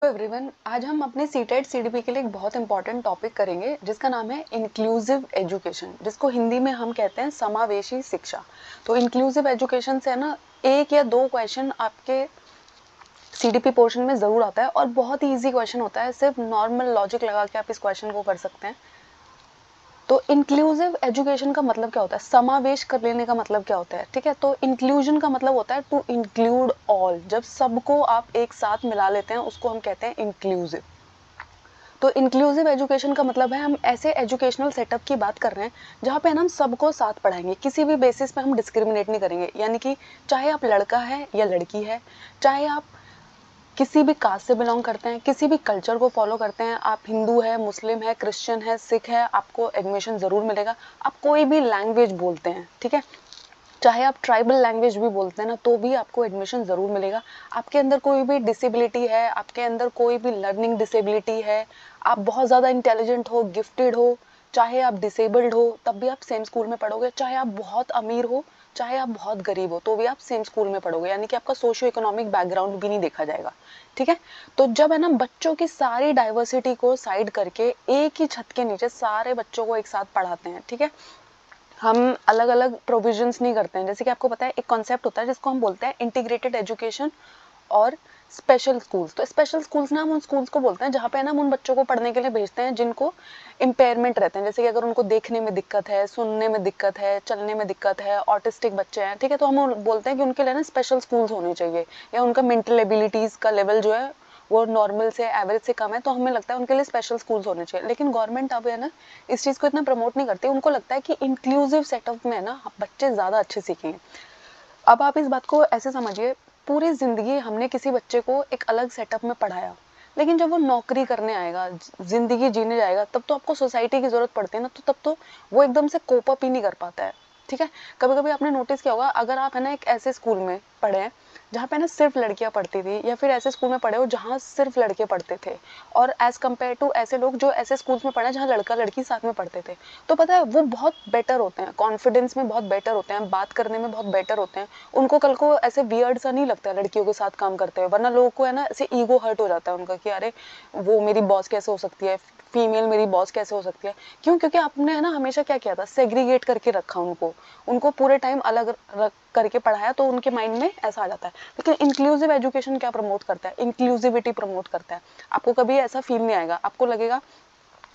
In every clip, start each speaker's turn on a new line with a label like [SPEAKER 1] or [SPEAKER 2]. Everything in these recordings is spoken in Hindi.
[SPEAKER 1] एवरीवन, आज हम अपने सीटेट सीडीपी के लिए एक बहुत इंपॉर्टेंट टॉपिक करेंगे जिसका नाम है इंक्लूसिव एजुकेशन, जिसको हिंदी में हम कहते हैं समावेशी शिक्षा। तो इंक्लूसिव एजुकेशन से है ना, एक या दो क्वेश्चन आपके सीडीपी पोर्शन में ज़रूर आता है और बहुत ही ईजी क्वेश्चन होता है। सिर्फ नॉर्मल लॉजिक लगा के आप इस क्वेश्चन को कर सकते हैं। तो इंक्लूसिव एजुकेशन का मतलब क्या होता है, समावेश कर लेने का मतलब क्या होता है, ठीक है। तो इंक्लूजन का मतलब होता है टू इंक्लूड ऑल। जब सबको आप एक साथ मिला लेते हैं उसको हम कहते हैं इंक्लूसिव। तो इंक्लूसिव एजुकेशन का मतलब है हम ऐसे एजुकेशनल सेटअप की बात कर रहे हैं जहाँ पे हम सबको साथ पढ़ाएंगे, किसी भी बेसिस पे हम डिस्क्रिमिनेट नहीं करेंगे। यानी कि चाहे आप लड़का है या लड़की है, चाहे आप किसी भी कास्ट से बिलोंग करते हैं, किसी भी कल्चर को फॉलो करते हैं, आप हिंदू है, मुस्लिम है, क्रिश्चियन है, सिख है, आपको एडमिशन ज़रूर मिलेगा। आप कोई भी लैंग्वेज बोलते हैं, ठीक है, चाहे आप ट्राइबल लैंग्वेज भी बोलते हैं ना, तो भी आपको एडमिशन ज़रूर मिलेगा। आपके अंदर कोई भी डिसेबिलिटी है, आपके अंदर कोई भी लर्निंग डिसेबिलिटी है, आप बहुत ज़्यादा इंटेलिजेंट हो, गिफ्टेड हो, चाहे आप डिसेबल्ड हो, तब भी आप सेम स्कूल में पढ़ोगे। चाहे आप बहुत अमीर हो, चाहे आप बहुत गरीब हो, तो भी आप सेम स्कूल में पढ़ोगे। यानी कि आपका सोशियो इकोनॉमिक बैकग्राउंड भी नहीं देखा जाएगा, ठीक है। तो जब है ना बच्चों की सारी डाइवर्सिटी को साइड करके एक ही छत के नीचे सारे बच्चों को एक साथ पढ़ाते हैं, ठीक है, हम अलग अलग प्रोविजंस नहीं करते हैं। जैसे कि आपको पता है एक कॉन्सेप्ट होता है जिसको हम बोलते हैं इंटीग्रेटेड एजुकेशन और स्पेशल स्कूल्स। तो स्पेशल स्कूल्स ना हम उन स्कूल्स को बोलते हैं जहाँ पे ना हम उन बच्चों को पढ़ने के लिए भेजते हैं जिनको इम्पेयरमेंट रहते हैं। जैसे कि अगर उनको देखने में दिक्कत है, सुनने में दिक्कत है, चलने में दिक्कत है, ऑटिस्टिक बच्चे हैं, ठीक है, तो हम बोलते हैं कि उनके लिए ना स्पेशल स्कूल्स होने चाहिए, या उनका मेंटल एबिलिटीज़ का लेवल जो है वो नॉर्मल से एवरेज से कम है, तो हमें लगता है उनके लिए स्पेशल स्कूल्स होने चाहिए। लेकिन गवर्नमेंट अब है ना इस चीज़ को इतना प्रमोट नहीं करती। उनको लगता है कि इंक्लूसिव सेटअप में ना बच्चे ज़्यादा अच्छे सीखेंगे। अब आप इस बात को ऐसे समझिए, पूरी ज़िंदगी हमने किसी बच्चे को एक अलग सेटअप में पढ़ाया, लेकिन जब वो नौकरी करने आएगा, ज़िंदगी जीने जाएगा, तब तो आपको सोसाइटी की ज़रूरत पड़ती है ना, तो तब तो वो एकदम से कोप अप ही नहीं कर पाता है, ठीक है। कभी कभी आपने नोटिस किया होगा, अगर आप है ना एक ऐसे स्कूल में पढ़े हैं जहाँ पे ना सिर्फ लड़कियां पढ़ती थी, या फिर ऐसे स्कूल में पढ़े हो जहाँ सिर्फ लड़के पढ़ते थे, और एज कम्पेयर टू ऐसे लोग जो ऐसे स्कूल्स में पढ़े जहाँ लड़का लड़की साथ में पढ़ते थे, तो पता है वो बहुत बेटर होते हैं, कॉन्फिडेंस में बहुत बेटर होते हैं, बात करने में बहुत बेटर होते हैं। उनको कल को ऐसे वियर्ड सा नहीं लगता है लड़कियों के साथ काम करते हुए। वरना लोगों को है ना ऐसे ईगो हर्ट हो जाता है उनका कि अरे वो मेरी बॉस कैसे हो सकती है, फीमेल मेरी बॉस कैसे हो सकती है। क्यों? क्योंकि आपने है ना हमेशा क्या किया था, सेग्रीगेट करके रखा उनको, उनको पूरे टाइम अलग रख करके पढ़ाया, तो उनके माइंड में ऐसा आ जाता है। लेकिन इंक्लूसिव एजुकेशन क्या प्रमोट करता है, इंक्लूसिविटी प्रमोट करता है। आपको कभी ऐसा फील नहीं आएगा, आपको लगेगा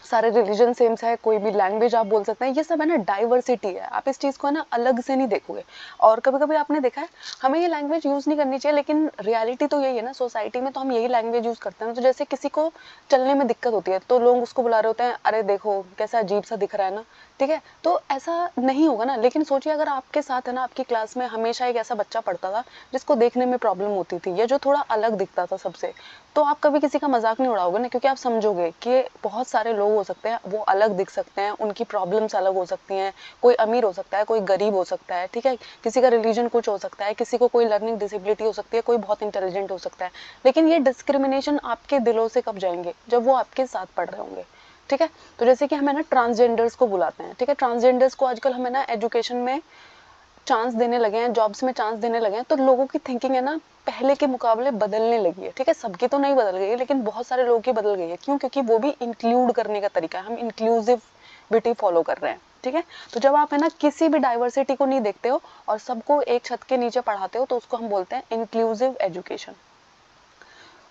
[SPEAKER 1] सारे रिलीजन सेम है, कोई भी लैंग्वेज आप बोल सकते हैं, ये सब है ना डाइवर्सिटी है। आप इस चीज़ को है ना अलग से नहीं देखोगे। और कभी कभी आपने देखा है हमें ये लैंग्वेज यूज़ नहीं करनी चाहिए, लेकिन रियलिटी तो यही है ना, सोसाइटी में तो हम यही लैंग्वेज यूज़ करते हैं। तो जैसे किसी को चलने में दिक्कत होती है तो लोग उसको बुला रहे होते हैं, अरे देखो कैसा अजीब सा दिख रहा है ना, ठीक है। तो ऐसा नहीं होगा ना। लेकिन सोचिए अगर आपके साथ है ना आपकी क्लास में हमेशा एक ऐसा बच्चा पढ़ता था जिसको देखने में प्रॉब्लम होती थी, या जो थोड़ा अलग दिखता था सबसे, तो आप कभी किसी का मजाक नहीं उड़ाओगे ना, क्योंकि आप समझोगे कि बहुत सारे लोग हो सकते हैं वो अलग दिख सकते हैं, उनकी प्रॉब्लम्स अलग हो सकती हैं, कोई अमीर हो सकता है, कोई गरीब हो सकता है, ठीक है, किसी का रिलीजन कुछ हो सकता है, किसी को कोई लर्निंग डिसेबिलिटी हो सकती है, कोई बहुत इंटेलिजेंट हो सकता है। लेकिन ये डिस्क्रिमिनेशन आपके दिलों से कब जाएंगे, जब वो आपके साथ पढ़ रहे होंगे, ठीक है। तो जैसे कि हमें ना ट्रांसजेंडर्स को बुलाते हैं, ठीक है, ट्रांसजेंडर्स को आजकल हमें ना एजुकेशन में चांस देने लगे हैं, जॉब्स में चांस देने लगे हैं, तो लोगों की थिंकिंग है ना पहले के मुकाबले बदलने लगी है, ठीक है। सबकी तो नहीं बदल गई है, लेकिन बहुत सारे लोगों की बदल गई है। क्यों? क्योंकि वो भी इंक्लूड करने का तरीका है, हम इंक्लूसिविटी फॉलो कर रहे हैं, ठीक है। तो जब आप है ना किसी भी डाइवर्सिटी को नहीं देखते हो और सबको एक छत के नीचे पढ़ाते हो, तो उसको हम बोलते हैं इंक्लूसिव एजुकेशन।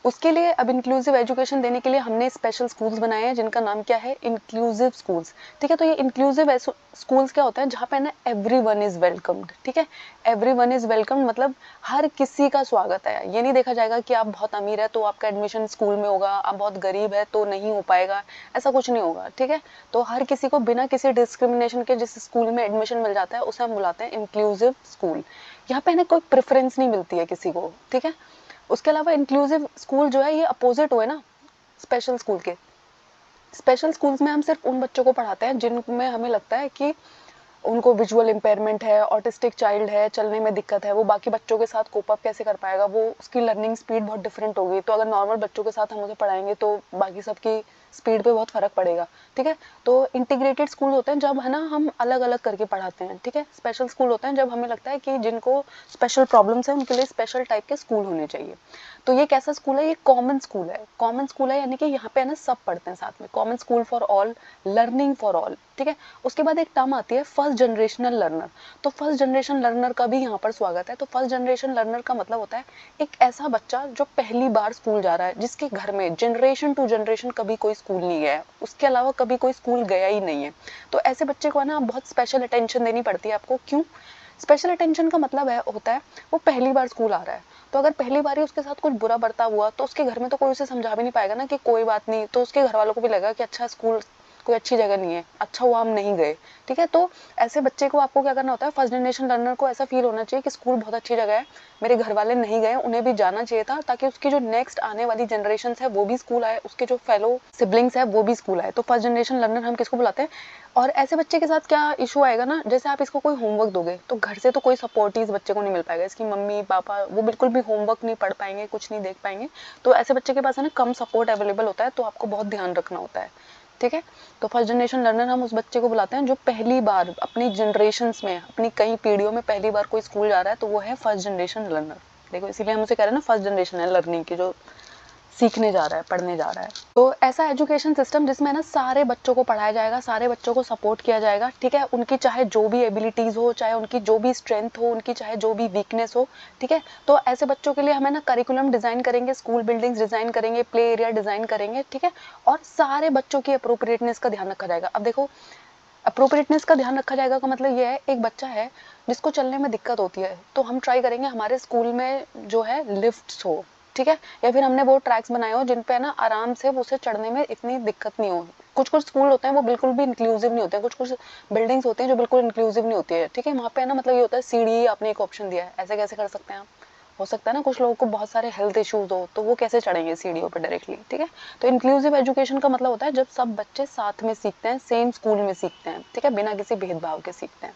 [SPEAKER 1] उसके लिए अब इंक्लूसिव एजुकेशन देने के लिए हमने स्पेशल स्कूल्स बनाए हैं जिनका नाम क्या है, इंक्लूसिव स्कूल्स, ठीक है। तो ये इंक्लूसिव स्कूल्स क्या होता है, जहाँ पे ना एवरीवन इज वेलकम्ड, ठीक है। एवरीवन इज वेलकम्ड मतलब हर किसी का स्वागत है। ये नहीं देखा जाएगा कि आप बहुत अमीर है तो आपका एडमिशन स्कूल में होगा, आप बहुत गरीब है तो नहीं हो पाएगा, ऐसा कुछ नहीं होगा, ठीक है। तो हर किसी को बिना किसी डिस्क्रिमिनेशन के जिस स्कूल में एडमिशन मिल जाता है उसे हम बुलाते हैं इंक्लूसिव स्कूल। यहाँ पे ना कोई प्रेफरेंस नहीं मिलती है किसी को, ठीक है। उसके अलावा इंक्लूसिव स्कूल जो है ये अपोजिट हुए ना स्पेशल स्कूल के। स्पेशल स्कूल्स में हम सिर्फ उन बच्चों को पढ़ाते हैं जिनमें हमें लगता है कि उनको विजुअल इम्पेयरमेंट है, ऑटिस्टिक चाइल्ड है, चलने में दिक्कत है, वो बाकी बच्चों के साथ कोप अप कैसे कर पाएगा, वो उसकी लर्निंग स्पीड बहुत डिफरेंट होगी। तो अगर नॉर्मल बच्चों के साथ हम उसे पढ़ाएंगे तो बाकी सबकी स्पीड पे बहुत फर्क पड़ेगा, ठीक है। तो इंटीग्रेटेड स्कूल होते हैं जब है ना हम अलग अलग करके पढ़ाते हैं, ठीक है। स्पेशल स्कूल होते हैं जब हमें लगता है कि जिनको स्पेशल प्रॉब्लम्स है उनके लिए स्पेशल टाइप के स्कूल होने चाहिए। तो ये कैसा स्कूल है, ये कॉमन स्कूल है। कॉमन स्कूल है यानी कि यहाँ पे है ना सब पढ़ते हैं साथ में, common school for all, learning for all, ठीक है। उसके बाद एक टर्म आती है फर्स्ट जनरेशनल लर्नर। तो फर्स्ट जनरेशन लर्नर का भी यहाँ पर स्वागत है। तो फर्स्ट जनरेशन लर्नर का मतलब होता है एक ऐसा बच्चा जो पहली बार स्कूल जा रहा है, जिसके घर में जनरेशन टू जनरेशन कभी कोई स्कूल नहीं गया है, उसके अलावा कभी कोई स्कूल गया ही नहीं है। तो ऐसे बच्चे को है ना बहुत स्पेशल अटेंशन देनी पड़ती है आपको। क्यों? स्पेशल अटेंशन का मतलब है होता है वो पहली बार स्कूल आ रहा है, तो अगर पहली बार ही उसके साथ कुछ बुरा बर्ताव हुआ तो उसके घर में तो कोई उसे समझा भी नहीं पाएगा ना कि कोई बात नहीं, तो उसके घर वालों को भी लगेगा कि अच्छा स्कूल कोई अच्छी जगह नहीं है, अच्छा हुआ हम नहीं गए, ठीक है। तो ऐसे बच्चे को आपको क्या करना होता है, फर्स्ट जनरेशन लर्नर को ऐसा फील होना चाहिए कि स्कूल बहुत अच्छी जगह है, मेरे घर वाले नहीं गए, उन्हें भी जाना चाहिए था, ताकि उसकी जो नेक्स्ट आने वाली जनरेशन है वो भी स्कूल आए, उसके जो फेलो सिबलिंग्स है वो भी स्कूल आए। तो फर्स्ट जनरेशन लर्नर हम किसको बुलाते हैं। और ऐसे बच्चे के साथ क्या इशू आएगा ना, जैसे आप इसको कोई होमवर्क दोगे तो घर से तो कोई सपोर्ट ही इस बच्चे को नहीं मिल पाएगा, इसकी मम्मी पापा वो बिल्कुल भी होमवर्क नहीं पढ़ पाएंगे, कुछ नहीं देख पाएंगे। तो ऐसे बच्चे के पास है ना कम सपोर्ट अवेलेबल होता है, तो आपको बहुत ध्यान रखना होता है, ठीक है। तो फर्स्ट जनरेशन लर्नर हम उस बच्चे को बुलाते हैं जो पहली बार अपनी जनरेशन में, अपनी कई पीढ़ियों में पहली बार कोई स्कूल जा रहा है, तो वो है फर्स्ट जनरेशन लर्नर। देखो इसीलिए हम उसे कह रहे हैं ना फर्स्ट जनरेशन है लर्निंग की, जो सीखने जा रहा है, पढ़ने जा रहा है। तो ऐसा एजुकेशन सिस्टम जिसमें ना सारे बच्चों को पढ़ाया जाएगा, सारे बच्चों को सपोर्ट किया जाएगा, ठीक है। उनकी चाहे जो भी एबिलिटीज हो, चाहे उनकी जो भी स्ट्रेंथ हो, उनकी चाहे जो भी वीकनेस हो, ठीक है। तो ऐसे बच्चों के लिए हमें ना करिकुलम डिजाइन करेंगे, स्कूल बिल्डिंग्स डिजाइन करेंगे, प्ले एरिया डिजाइन करेंगे, ठीक है। और सारे बच्चों की अप्रोप्रिएटनेस का ध्यान रखा जाएगा। अब देखो अप्रोप्रिएटनेस का ध्यान रखा जाएगा का मतलब ये है, एक बच्चा है जिसको चलने में दिक्कत होती है, तो हम ट्राई करेंगे हमारे स्कूल में जो है लिफ्ट्स हो, ठीक है, या फिर हमने वो ट्रैक्स बनाए हो जिन पे ना आराम से उसे चढ़ने में इतनी दिक्कत नहीं हो। कुछ कुछ स्कूल होते हैं वो बिल्कुल भी इंक्लूसिव नहीं होते हैं, कुछ कुछ बिल्डिंग्स होती हैं जो बिल्कुल इंक्लूसिव नहीं होती है, ठीक है। वहाँ पे ना मतलब ये होता है सीढ़ी आपने एक ऑप्शन दिया है, ऐसे कैसे कर सकते हैं आप। हो सकता है ना कुछ लोगों को बहुत सारे हेल्थ इश्यूज हो, तो वो कैसे चढ़ेंगे सीढ़ियों पर डायरेक्टली, ठीक है। तो इंक्लूसिव एजुकेशन का मतलब होता है जब सब बच्चे साथ में सीखते हैं, सेम स्कूल में सीखते हैं, ठीक है, बिना किसी भेदभाव के सीखते हैं।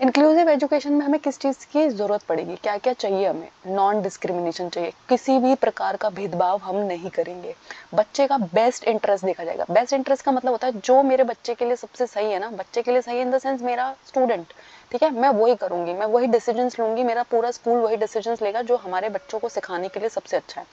[SPEAKER 1] इंक्लूसिव एजुकेशन में हमें किस चीज़ की ज़रूरत पड़ेगी, क्या क्या चाहिए हमें। नॉन डिस्क्रिमिनेशन चाहिए, किसी भी प्रकार का भेदभाव हम नहीं करेंगे, बच्चे का बेस्ट इंटरेस्ट देखा जाएगा। बेस्ट इंटरेस्ट का मतलब होता है जो मेरे बच्चे के लिए सबसे सही है ना, बच्चे के लिए सही इन द सेंस मेरा स्टूडेंट, ठीक है, मैं वही करूंगी, मैं वही डिसीजंस लूंगी, मेरा पूरा स्कूल वही डिसीजंस लेगा जो हमारे बच्चों को सिखाने के लिए सबसे अच्छा है।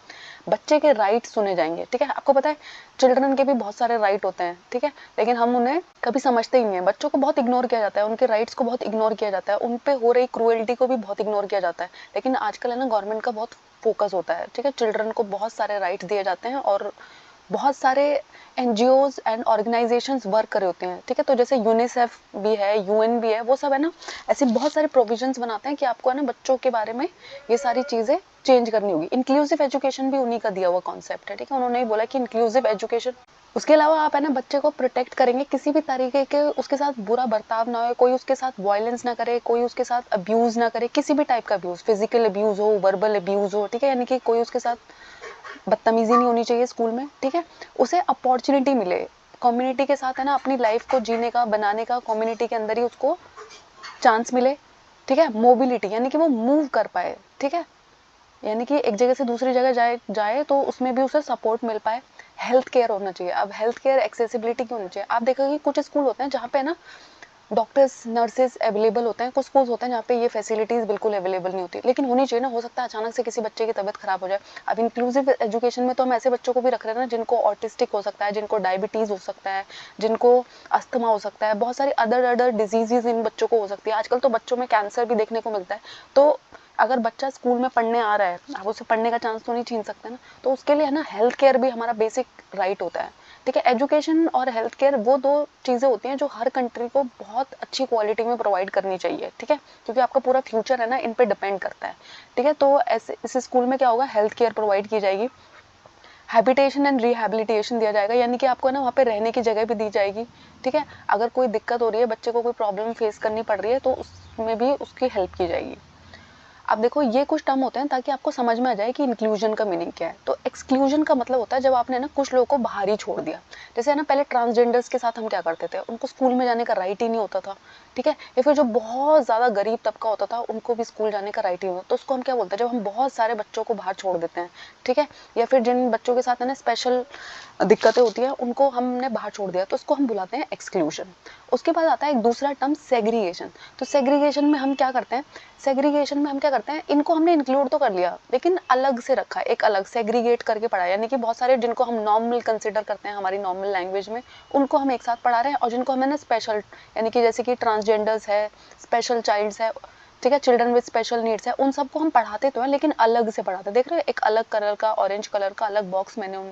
[SPEAKER 1] बच्चे के राइट सुने जाएंगे, ठीक है। आपको पता है चिल्ड्रन के भी बहुत सारे राइट होते हैं, ठीक है, लेकिन हम उन्हें कभी समझते ही नहीं है। बच्चों को बहुत इग्नोर किया जाता है, उनके राइट्स को बहुत इग्नोर किया जाता है, उन पे हो रही क्रूएल्टी को भी बहुत इग्नोर किया जाता है। लेकिन आजकल है ना गवर्नमेंट का बहुत फोकस होता है, ठीक है, चिल्ड्रन को बहुत सारे राइट्स दिए जाते हैं और बहुत सारे एनजीओज एंड ऑर्गेनाइजेशंस वर्क कर रहे होते हैं, ठीक है। तो जैसे यूनिसेफ भी है, यूएन भी है, वो सब है ना ऐसे बहुत सारे प्रोविजंस बनाते हैं कि आपको है ना बच्चों के बारे में ये सारी चीज़ें चेंज करनी होगी। इंक्लूसिव एजुकेशन भी उन्हीं का दिया हुआ कॉन्सेप्ट है, ठीक है। उन्होंने ही बोला कि इंक्लूसिव एजुकेशन, उसके अलावा आप है ना बच्चे को प्रोटेक्ट करेंगे, किसी भी तरीके के उसके साथ बुरा बर्ताव ना हो, कोई उसके साथ वायलेंस ना करे, कोई उसके साथ अब्यूज ना करे, किसी भी टाइप का अब्यूज, फिजिकल अब्यूज हो, वर्बल अब्यूज हो, ठीक है, यानी कि कोई उसके साथ बदतमीजी नहीं होनी चाहिए स्कूल में, ठीक है। उसे अपॉर्चुनिटी मिले कम्युनिटी के साथ है ना अपनी लाइफ को जीने का, बनाने का, कम्युनिटी के अंदर ही उसको चांस मिले, ठीक है। मोबिलिटी यानी कि वो मूव कर पाए, ठीक है, यानी कि एक जगह से दूसरी जगह जाए जाए तो उसमें भी उसे सपोर्ट मिल पाए। हेल्थ केयर होना चाहिए। अब हेल्थ केयर एक्सेसिबिलिटी की होनी चाहिए। आप देखोगे कुछ स्कूल होते हैं जहाँ पे ना डॉक्टर्स नर्सेज अवेलेबल होते हैं, कुछ स्कूल्स होते हैं जहाँ पे ये फैसिलिटीज बिल्कुल अवेलेबल नहीं होती, लेकिन होनी चाहिए ना। हो सकता है अचानक से किसी बच्चे की तबीयत खराब हो जाए। अब इंक्लूसिव एजुकेशन में तो हम ऐसे बच्चों को भी रख रहे हैं ना जिनको ऑटिस्टिक हो सकता है, जिनको डायबिटीज हो सकता है, जिनको अस्थमा हो सकता है, बहुत सारी अदर डिजीजेज इन बच्चों को हो सकती है। आजकल तो बच्चों में कैंसर भी देखने को मिलता है। तो अगर बच्चा स्कूल में पढ़ने आ रहा है, आप उसे पढ़ने का चांस तो नहीं छीन सकते ना, तो उसके लिए है ना हेल्थ केयर भी हमारा बेसिक राइट होता है, ठीक है। एजुकेशन और हेल्थ केयर वो दो चीज़ें होती हैं जो हर कंट्री को बहुत अच्छी क्वालिटी में प्रोवाइड करनी चाहिए, ठीक है, क्योंकि आपका पूरा फ्यूचर है ना इन पे डिपेंड करता है, ठीक है। तो ऐसे इस स्कूल में क्या होगा, हेल्थ केयर प्रोवाइड की जाएगी, हैबिटेशन एंड रिहैबिलिटेशन दिया जाएगा, यानी कि आपको ना वहाँ पे रहने की जगह भी दी जाएगी, ठीक है। अगर कोई दिक्कत हो रही है, बच्चे को कोई प्रॉब्लम फेस करनी पड़ रही है, तो उसमें भी उसकी हेल्प की जाएगी। अब देखो ये कुछ टर्म होते हैं ताकि आपको समझ में आ जाए कि इंक्लूजन का मीनिंग क्या है। तो एक्सक्लूजन का मतलब होता है जब आपने ना कुछ लोगों को बाहर ही छोड़ दिया। जैसे है ना पहले ट्रांसजेंडर्स के साथ हम क्या करते थे, उनको स्कूल में जाने का राइट ही नहीं होता था, ठीक है। या फिर जो बहुत ज़्यादा गरीब तबका होता था उनको भी स्कूल जाने का राइट ही नहीं होता, तो उसको हम क्या बोलते हैं, जब हम बहुत सारे बच्चों को बाहर छोड़ देते हैं, ठीक है। या फिर जिन बच्चों के साथ है ना स्पेशल दिक्कतें होती हैं उनको हमने बाहर छोड़ दिया, तो उसको हम बुलाते हैं एक्सक्लूजन। उसके बाद आता है एक दूसरा टर्म सेग्रीगेशन। तो सेग्रीगेशन में हम क्या करते हैं, इनको हमने इंक्लूड तो कर लिया लेकिन अलग से रखा है, एक अलग सेग्रीगेट करके पढ़ा, यानी कि बहुत सारे जिनको हम नॉर्मल कंसिडर करते हैं हमारी नॉर्मल लैंग्वेज में, उनको हम एक साथ पढ़ा रहे हैं, और जिनको हमने स्पेशल, यानी कि जैसे कि ट्रांसजेंडर्स है, स्पेशल चाइल्ड्स है, ठीक है, चिल्ड्रन विद स्पेशल नीड्स है, उन सबको हम पढ़ाते तो हैं लेकिन अलग से पढ़ाते हैं। देख रहे हो, एक अलग कलर का, ऑरेंज कलर का अलग बॉक्स मैंने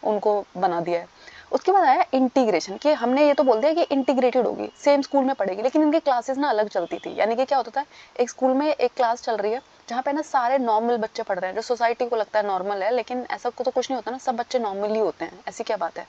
[SPEAKER 1] उनको बना दिया है। उसके बाद आया इंटीग्रेशन, कि हमने ये तो बोल दिया कि इंटीग्रेटेड होगी, सेम स्कूल में पढ़ेगी, लेकिन इनकी क्लासेस ना अलग चलती थी। यानी कि क्या होता था, एक स्कूल में एक क्लास चल रही है जहाँ पे ना सारे नॉर्मल बच्चे पढ़ रहे हैं, जो सोसाइटी को लगता है नॉर्मल है, लेकिन ऐसा तो कुछ नहीं होता ना, सब बच्चे नॉर्मल ही होते हैं, ऐसी क्या बात है,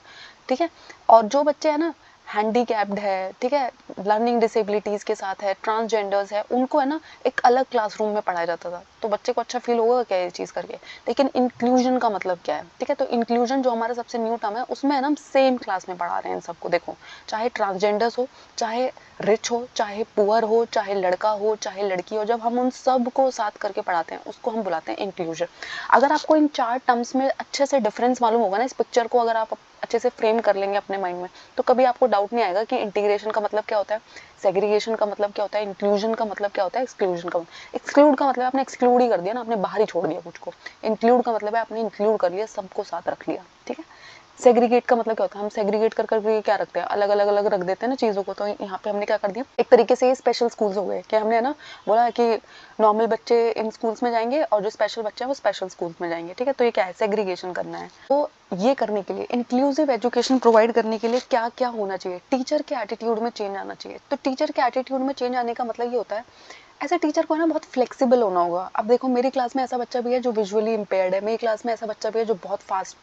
[SPEAKER 1] ठीक है। और जो बच्चे हैं ना हैंडीकैप्ड है, ठीक है, लर्निंग डिसेबिलिटीज के साथ है, ट्रांसजेंडर्स है, उनको है ना एक अलग क्लासरूम में पढ़ाया जाता था। तो बच्चे को अच्छा फील होगा क्या ये चीज़ करके। लेकिन इंक्लूजन का मतलब क्या है, ठीक है, तो इंक्लूजन जो हमारा सबसे न्यू टर्म है, उसमें है ना हम सेम क्लास में पढ़ा रहे हैं इन सबको। देखो, चाहे ट्रांसजेंडर्स हो, चाहे रिच हो, चाहे पुअर हो, चाहे लड़का हो, चाहे लड़की हो, जब हम उन सब को साथ करके पढ़ाते हैं उसको हम बुलाते हैं इंक्लूजन। अगर आपको इन 4 टर्म्स में अच्छे से डिफरेंस मालूम होगा ना, इस पिक्चर को अगर आप अच्छे से फ्रेम कर लेंगे अपने माइंड में, तो कभी आपको डाउट नहीं आएगा कि इंटीग्रेशन का मतलब क्या होता है, सेग्रीगेशन का मतलब क्या होता है, इंक्लूजन का मतलब क्या होता है, एक्सक्लूजन का। एक्सक्लूड का मतलब आपने एक्सक्लूड ही कर दिया ना, आपने बाहर ही छोड़ दिया कुछ को। इंक्लूड का मतलब है आपने इंक्लूड कर लिया, सबको साथ रख लिया, ठीक है। सेग्रीगेट का मतलब क्या होता है, हम सेग्रीगेट कर करके क्या रखते हैं, अलग अलग अलग रख देते हैं ना चीज़ों को। तो यहाँ पे हमने क्या कर दिया, एक तरीके से ये स्पेशल स्कूल्स हो गए, कि हमने ना बोला कि नॉर्मल बच्चे इन स्कूल्स में जाएंगे और जो स्पेशल बच्चे हैं वो स्पेशल स्कूल्स में जाएंगे, ठीक है। तो ये क्या है, सेग्रीगेशन करना है। तो ये करने के लिए, इंक्लूसिव एजुकेशन प्रोवाइड करने के लिए क्या क्या होना चाहिए, टीचर के एटीट्यूड में चेंज आना चाहिए। तो टीचर के एटीट्यूड में चेंज आने का मतलब ये होता है, ऐसे टीचर को है ना बहुत फ्लेक्सिबल होना होगा। अब देखो, मेरी क्लास में ऐसा बच्चा भी है जो विजुअली इम्पेयर्ड है, मेरी क्लास में ऐसा बच्चा भी है जो बहुत फास्ट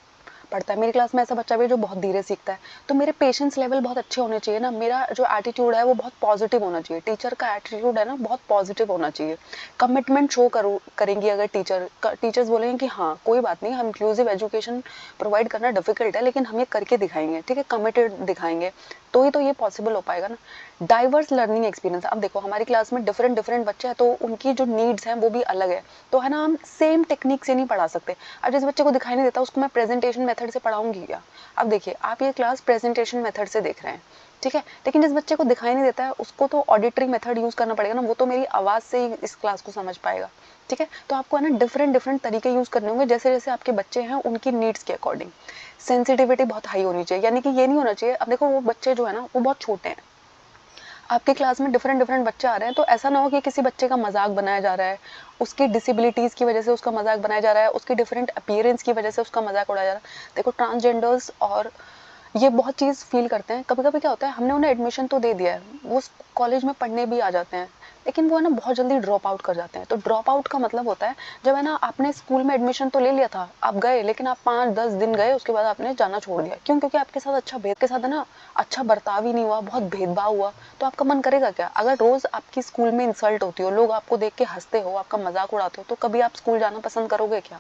[SPEAKER 1] पढ़ता है, मेरी क्लास में ऐसा बच्चा भी है जो बहुत धीरे सीखता है। तो मेरे पेशेंस लेवल बहुत अच्छे होने चाहिए ना, मेरा जो एटीट्यूड है वो बहुत पॉजिटिव होना चाहिए। टीचर का एटीट्यूड है ना बहुत पॉजिटिव होना चाहिए। कमिटमेंट शो करेंगी अगर टीचर्स बोलेंगे कि हाँ कोई बात नहीं, हम इंक्लूसिव एजुकेशन प्रोवाइड करना डिफिकल्ट है लेकिन हम ये करके दिखाएंगे, ठीक है, कमिटेड दिखाएंगे, तो ही तो ये पॉसिबल हो पाएगा ना। डाइवर्स लर्निंग एक्सपीरियंस, अब देखो हमारी क्लास में डिफरेंट डिफरेंट बच्चे हैं, तो उनकी जो नीड्स हैं वो भी अलग है, तो है ना हम सेम टेक्निक से नहीं पढ़ा सकते। अब जिस बच्चे को दिखाई नहीं देता उसको मैं प्रेजेंटेशन मेथड से पढ़ाऊंगी क्या। अब देखिए, आप ये क्लास प्रेजेंटेशन मेथड से देख रहे हैं, ठीक है, लेकिन जिस बच्चे को दिखाई नहीं देता है उसको तो ऑडिटरी मेथड यूज करना पड़ेगा ना, वो तो मेरी आवाज से ही इस क्लास को समझ पाएगा, ठीक है। तो आपको है ना डिफरेंट डिफरेंट तरीके यूज करने होंगे, जैसे जैसे आपके बच्चे हैं उनकी नीड्स के अकॉर्डिंग। सेंसिटिविटी बहुत हाई होनी चाहिए, यानी कि ये नहीं होना चाहिए, अब देखो वो बच्चे जो है ना वो बहुत छोटे हैं, आपकी क्लास में डिफरेंट डिफरेंट बच्चे आ रहे हैं, तो ऐसा ना हो कि किसी बच्चे का मजाक बनाया जा रहा है, उसकी डिसेबिलिटीज़ की वजह से उसका मजाक बनाया जा रहा है, उसकी डिफरेंट अपीयरेंस की वजह से उसका मजाक उड़ाया जा रहा है। देखो, ट्रांसजेंडर्स और ये बहुत चीज़ फील करते हैं। कभी कभी क्या होता है, हमने उन्हें एडमिशन तो दे दिया है, वो कॉलेज में पढ़ने भी आ जाते हैं, लेकिन वो है ना बहुत जल्दी ड्रॉप आउट कर जाते हैं। तो ड्रॉप आउट का मतलब होता है, जब है ना आपने स्कूल में एडमिशन तो ले लिया था, आप गए, लेकिन आप 5-10 दिन गए, उसके बाद आपने जाना छोड़ दिया। क्यों? क्योंकि आपके साथ अच्छा भेद के साथ है ना अच्छा बर्ताव ही नहीं हुआ, बहुत भेदभाव हुआ। तो आपका मन करेगा क्या? अगर रोज आपकी स्कूल में इंसल्ट होती हो, लोग आपको देख के हंसते हो, आपका मजाक उड़ाते हो, तो कभी आप स्कूल जाना पसंद करोगे क्या?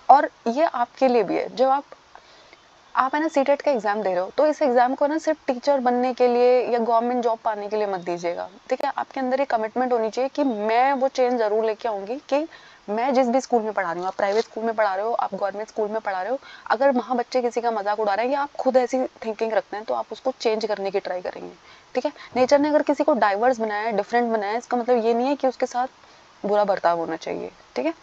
[SPEAKER 1] और ये आपके लिए भी है, जब आप है ना सीटेट का एग्जाम दे रहे हो, तो इस एग्जाम को ना सिर्फ टीचर बनने के लिए या गवर्नमेंट जॉब पाने के लिए मत दीजिएगा, ठीक है। आपके अंदर ये कमिटमेंट होनी चाहिए कि मैं वो चेंज जरूर लेके आऊंगी, कि मैं जिस भी स्कूल में पढ़ा रही हूँ, आप प्राइवेट स्कूल में पढ़ा रहे हो, आप गवर्नमेंट स्कूल में पढ़ा रहे हो, अगर वहाँ बच्चे किसी का मजाक उड़ा रहे हैं या आप खुद ऐसी थिंकिंग रखते हैं, तो आप उसको चेंज करने की ट्राई करेंगे, ठीक है। नेचर ने अगर किसी को डाइवर्स बनाया है, डिफरेंट बनाया है, इसका मतलब ये नहीं है कि उसके साथ बुरा बर्ताव होना चाहिए, ठीक है।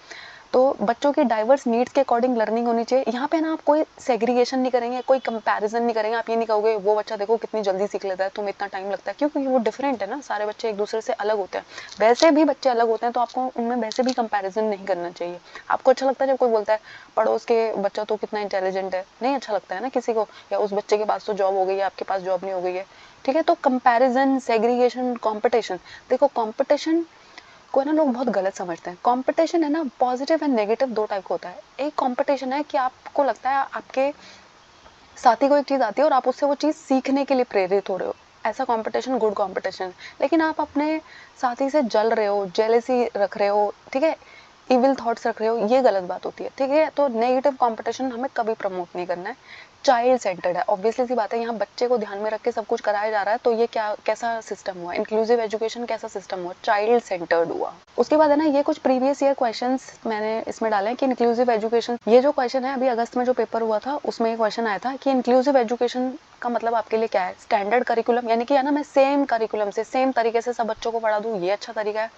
[SPEAKER 1] तो बच्चों की डाइवर्स नीड्स के अकॉर्डिंग लर्निंग होनी चाहिए। यहाँ पे ना आप कोई सेग्रीगेशन नहीं करेंगे, कोई कंपैरिजन नहीं करेंगे। आप ये नहीं कहोगे वो बच्चा देखो कितनी जल्दी सीख लेता है, तुम्हें इतना टाइम लगता है, क्योंकि वो डिफरेंट है ना, सारे बच्चे एक दूसरे से अलग होते हैं। वैसे भी बच्चे अलग होते हैं, तो आपको उनमें वैसे भी कंपैरिजन नहीं करना चाहिए। आपको अच्छा लगता है जब कोई बोलता है पड़ोस के बच्चा तो कितना इंटेलिजेंट है? नहीं अच्छा लगता है ना किसी को, या उस बच्चे के पास तो जॉब हो गई है, आपके पास जॉब नहीं हो गई है, ठीक है। तो कंपैरिजन, सेग्रीगेशन, कॉम्पिटिशन, देखो कॉम्पिटिशन को ना लोग बहुत गलत समझते हैं। कंपटीशन है ना पॉजिटिव एंड नेगेटिव दो टाइप का होता है। एक कंपटीशन है कि आपको लगता है आपके साथी को एक चीज आती है और आप उससे वो चीज सीखने के लिए प्रेरित हो रहे हो, ऐसा कंपटीशन गुड कंपटीशन। लेकिन आप अपने साथी से जल रहे हो, जेलेसी रख रहे हो, ठीक है, इविल थॉट्स रख रहे हो, ये गलत बात होती है, ठीक है। तो नेगेटिव कंपटीशन हमें कभी प्रमोट नहीं करना है। चाइल्ड सेंटर्ड है, ऑब्वियसली सी बात है, यहाँ बच्चे को ध्यान में रख के सब कुछ कराया जा रहा है, तो ये क्या कैसा सिस्टम हुआ, इंक्लूसिव एजुकेशन कैसा सिस्टम हुआ, चाइल्ड सेंटर्ड हुआ। उसके बाद है ना, ये कुछ प्रीवियस ईयर क्वेश्चंस मैंने इसमें डाले हैं कि इंक्लूसिव एजुकेशन, ये जो क्वेश्चन है अभी अगस्त में जो पेपर हुआ था उसमें ये क्वेश्चन आया था कि इंक्लूसिव एजुकेशन का मतलब आपके लिए क्या है। स्टैंडर्ड करिकुलम, यानी कि है ना मैं सेम करिकुलम से सेम तरीके से सब बच्चों को पढ़ा दूं, ये अच्छा तरीका है।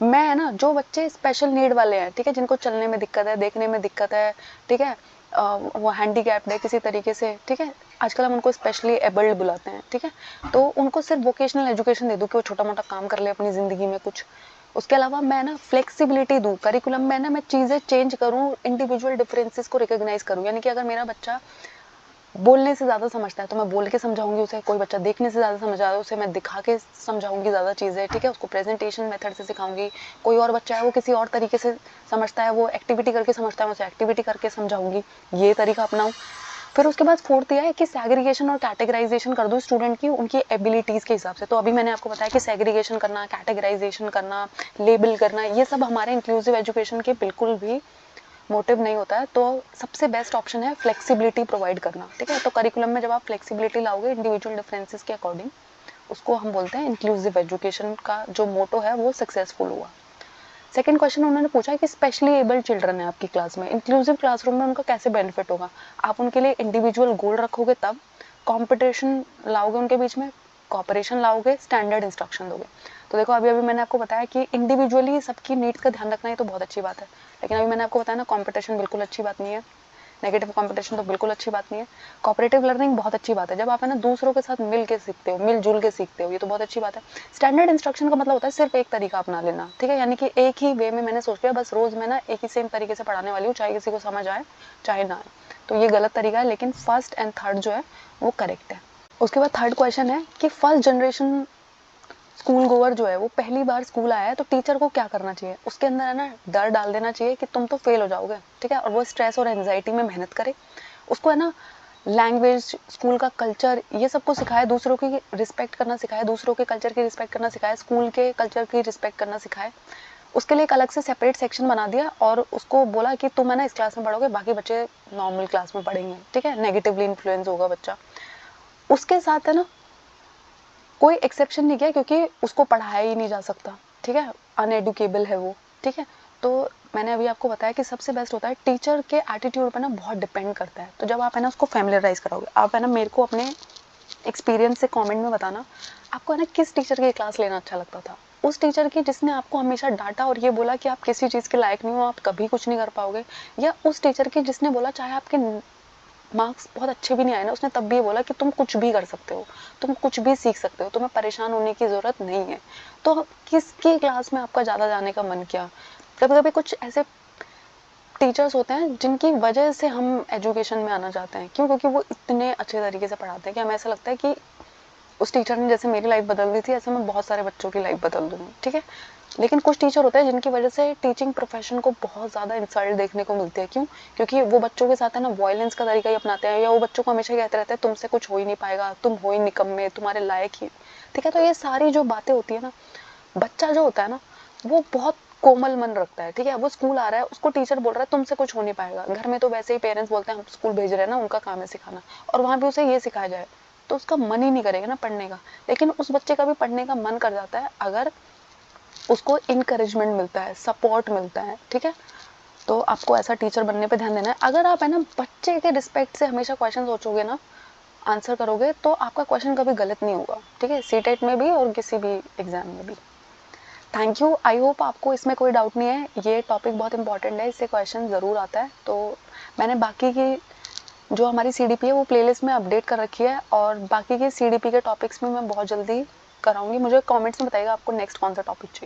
[SPEAKER 1] मैं है ना जो बच्चे स्पेशल नीड वाले हैं, ठीक है, जिनको चलने में दिक्कत है, देखने में दिक्कत है, ठीक है, वो हैंडीकैप्ड है किसी तरीके से, ठीक है, आजकल हम उनको स्पेशली एबल्ड बुलाते हैं, ठीक है, तो उनको सिर्फ वोकेशनल एजुकेशन दे दूं कि वो छोटा मोटा काम कर ले अपनी ज़िंदगी में कुछ। उसके अलावा मैं ना फ्लेक्सिबिलिटी दूं करिकुलम में, ना मैं चीज़ें चेंज करूं, इंडिविजुअल डिफरेंसेस को रिकॉग्नाइज करूं, यानी कि अगर मेरा बच्चा बोलने से ज़्यादा समझता है तो मैं बोल के समझाऊंगी उसे, कोई बच्चा देखने से ज़्यादा समझ रहा है उसे मैं दिखा के समझाऊंगी ज़्यादा चीज़ें, ठीक है, उसको प्रेजेंटेशन मेथड से सिखाऊंगी। कोई और बच्चा है वो किसी और तरीके से समझता है, वो एक्टिविटी करके समझता है, मैं उसे एक्टिविटी करके समझाऊंगी, ये तरीका अपनाऊँ। फिर उसके बाद फोर्थ यह है कि सैग्रीगेशन और कैटेगराइजेशन कर दूँ स्टूडेंट की उनकी एबिलिटीज़ के हिसाब से। तो अभी मैंने आपको बताया कि सैग्रीगेशन करना, कैटेगराइजेशन करना, लेबल करना, ये सब हमारे इंक्लूसिव एजुकेशन के बिल्कुल भी मोटिव नहीं होता है। तो सबसे बेस्ट ऑप्शन है फ्लेक्सिबिलिटी प्रोवाइड करना, ठीक है। तो करिकुलम में जब आप फ्लेक्सिबिलिटी लाओगे इंडिविजुअल डिफरेंसेस के अकॉर्डिंग, उसको हम बोलते हैं इंक्लूसिव एजुकेशन का जो मोटो है वो सक्सेसफुल हुआ। सेकंड क्वेश्चन उन्होंने पूछा कि स्पेशली एबल्ड चिल्ड्रन है आपकी क्लास में, इंक्लूसिव क्लासरूम में उनका कैसे बेनिफिट होगा। आप उनके लिए इंडिविजुअल गोल रखोगे, तब कॉम्पिटिशन लाओगे उनके बीच में, कॉपरेशन लाओगे, स्टैंडर्ड इंस्ट्रक्शन दोगे। तो देखो अभी अभी मैंने आपको बताया कि इंडिविजुअली सबकी नीड्स का ध्यान रखना, ये तो बहुत अच्छी बात है, लेकिन अभी मैंने आपको बताया ना कॉम्पिटिशन बिल्कुल अच्छी बात नहीं है, नेगेटिव कंपटीशन तो बिल्कुल अच्छी बात नहीं है। कोऑपरेटिव लर्निंग बहुत अच्छी बात है, जब आप है ना दूसरों के साथ मिल के सीखते हो, मिलजुल के सीखते हो, ये तो बहुत अच्छी बात है। स्टैंडर्ड इंस्ट्रक्शन का मतलब होता है सिर्फ एक तरीका अपना लेना, ठीक है, यानी कि एक ही वे में मैंने सोच लिया बस रोज मैं ना एक ही सेम तरीके से पढ़ाने वाली हूँ, चाहे किसी को समझ आए चाहे ना आए, तो ये गलत तरीका है। लेकिन फर्स्ट एंड थर्ड जो है वो करेक्ट है। उसके बाद थर्ड क्वेश्चन है कि फर्स्ट जनरेशन स्कूल गोवर जो है वो पहली बार स्कूल आया है तो टीचर को क्या करना चाहिए। उसके अंदर है ना डर डाल देना चाहिए कि तुम तो फेल हो जाओगे, ठीक है, और वो स्ट्रेस और एंजाइटी में मेहनत करे। उसको है ना लैंग्वेज, स्कूल का कल्चर, ये सबको सिखाए, दूसरों की रिस्पेक्ट करना सिखाए, दूसरों के कल्चर की रिस्पेक्ट करना सिखाए, स्कूल के कल्चर की रिस्पेक्ट करना सिखाए। उसके लिए एक अलग से सेपरेट सेक्शन बना दिया और उसको बोला कि तुम है ना इस क्लास में पढ़ोगे, बाकी बच्चे नॉर्मल क्लास में पढ़ेंगे, ठीक है, नेगेटिवली इन्फ्लुएंस होगा बच्चा। उसके साथ है ना कोई एक्सेप्शन नहीं किया क्योंकि उसको पढ़ाया ही नहीं जा सकता, ठीक है, अनएडुकेबल है वो, ठीक है। तो मैंने अभी आपको बताया कि सबसे बेस्ट होता है टीचर के एटीट्यूड पर ना बहुत डिपेंड करता है। तो जब आप है ना उसको फैमिलियराइज कराओगे, आप है ना मेरे को अपने एक्सपीरियंस से कमेंट में बताना आपको है ना किस टीचर की क्लास लेना अच्छा लगता था। उस टीचर की जिसने आपको हमेशा डांटा और ये बोला कि आप किसी चीज़ के लायक नहीं हो, आप कभी कुछ नहीं कर पाओगे, या उस टीचर की जिसने बोला चाहे आपके मार्क्स बहुत अच्छे भी नहीं आए ना, उसने तब भी ये बोला कि तुम कुछ भी कर सकते हो, तुम कुछ भी सीख सकते हो, तुम्हें परेशान होने की ज़रूरत नहीं है। तो किसकी क्लास में आपका ज़्यादा जाने का मन किया। कभी कभी कुछ ऐसे टीचर्स होते हैं जिनकी वजह से हम एजुकेशन में आना चाहते हैं, क्यों, क्योंकि वो इतने अच्छे तरीके से पढ़ाते हैं कि हमें ऐसा लगता है कि उस टीचर ने जैसे मेरी लाइफ बदल दी थी ऐसे मैं बहुत सारे बच्चों की लाइफ बदल दूंगी, ठीक है। लेकिन कुछ टीचर होते हैं जिनकी वजह से टीचिंग प्रोफेशन को बहुत ज़्यादा इंसल्ट देखने को मिलती है, क्यों, क्योंकि वो बच्चों के साथ है ना वायलेंस का तरीका ही अपनाते हैं, या वो बच्चों को हमेशा कहते रहते हैं तुमसे कुछ हो ही नहीं पाएगा, तुम हो ही निकम्मे, तुम्हारे लायक ही, ठीक है। तो ये सारी जो बातें होती है ना, बच्चा जो होता है ना वो बहुत कोमल मन रखता है, ठीक है, वो स्कूल आ रहा है, उसको टीचर बोल रहा है तुमसे कुछ हो नहीं पाएगा, घर में तो वैसे ही पेरेंट्स बोलते हैं हम स्कूल भेज रहे हैं ना, उनका काम है सिखाना, और वहाँ भी उसे ये सिखाया जाए तो उसका मन ही नहीं करेगा ना पढ़ने का। लेकिन उस बच्चे का भी पढ़ने का मन कर जाता है अगर उसको इनकरेजमेंट मिलता है, सपोर्ट मिलता है, ठीक है। तो आपको ऐसा टीचर बनने पे ध्यान देना है। अगर आप है ना बच्चे के रिस्पेक्ट से हमेशा क्वेश्चन सोचोगे ना, आंसर करोगे, तो आपका क्वेश्चन कभी गलत नहीं होगा, ठीक है, सीटेट में भी और किसी भी एग्जाम में भी। थैंक यू, आई होप आपको इसमें कोई डाउट नहीं है, ये टॉपिक बहुत इंपॉर्टेंट है, इससे क्वेश्चन ज़रूर आता है। तो मैंने बाकी की जो हमारी सीडीपी है वो प्लेलिस्ट में अपडेट कर रखी है, और बाकी के सीडीपी के टॉपिक्स में मैं बहुत जल्दी कराऊंगी। मुझे कमेंट्स में बताइएगा आपको नेक्स्ट कौन सा टॉपिक चाहिए।